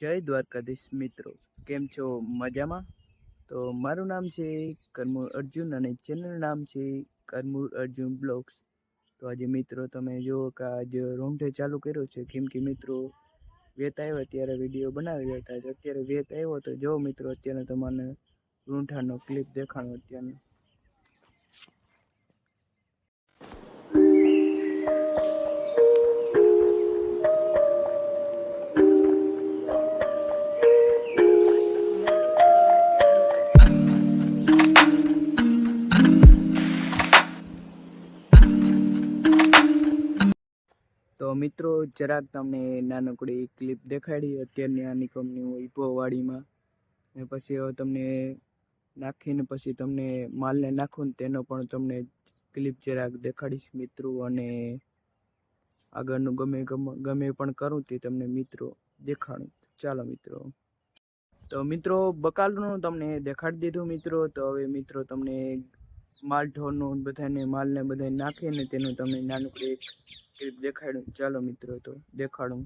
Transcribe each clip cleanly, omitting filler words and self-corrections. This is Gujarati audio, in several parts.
જય દ્વારકાધીશ મિત્રો, કેમ છો? મજામાં? તો મારું નામ છે કરમૂર અર્જુન અને ચેનલનું નામ છે કરમૂર અર્જુન બ્લોગ્સ. તો આજે મિત્રો તમે જુઓ કે આજે રોંઢે ચાલુ કર્યો છે, કેમ કે મિત્રો વેત આવ્યો ત્યારે વિડીયો બનાવી રહ્યા હતા. અત્યારે વેત આવ્યો તો જો મિત્રો અત્યારે તમને રૂંઠાનો ક્લિપ દેખાણો અત્યારનો. તો મિત્રો જરાક તમને નાનકડી ક્લિપ દેખાડી અત્યારની આ નિકમની ઈપોવાડીમાં, ને પછી તમને નાખીને પછી તમને માલને નાખું તેનો પણ તમને ક્લિપ જરાક દેખાડીશ મિત્રો. અને આગળનું ગમે પણ કરું તે તમને મિત્રો દેખાડું. ચાલો મિત્રો, તો મિત્રો બકાલનું તમને દેખાડી દીધું મિત્રો. તો હવે મિત્રો તમને માલ ઢોરનું બધાને માલને બધા નાખીને તેનું તમને નાનકડી એક ક્લિપ દેખાડું. ચાલો મિત્રો તો દેખાડું.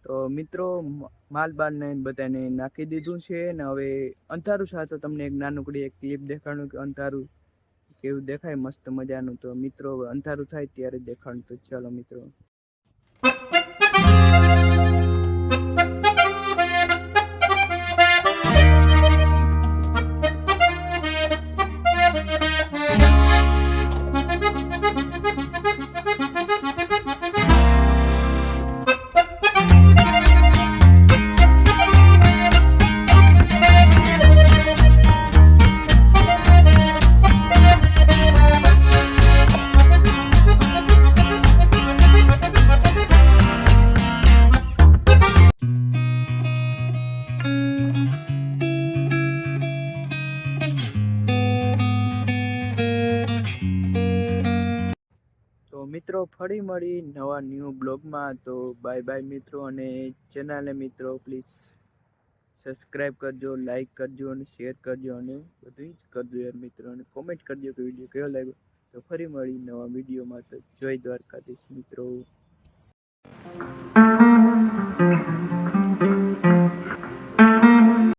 તો મિત્રો માલ બારને બધાને નાખી દીધું છે ને હવે અંધારું સાથે તમને એક નાનકડી એક ક્લિપ દેખાડું કે અંધારું કેવું દેખાય મસ્ત મજાનું. તો મિત્રો અંધારું થાય ત્યારે દેખાડું. તો ચાલો મિત્રો. મિત્રો ફરી મળી નવા ન્યૂ બ્લોગમાં. તો બાય બાય મિત્રો. અને ચેનલને મિત્રો પ્લીઝ સબસ્ક્રાઈબ કરજો, લાઈક કરજો અને શેર કરજો અને બધું જ કરજો યાર મિત્રો. અને કોમેન્ટ કરજો કે વિડીયો કેવો લાગ્યો. તો ફરી મળી નવા વિડીયોમાં. તો જય દ્વારકાધીશ મિત્રો.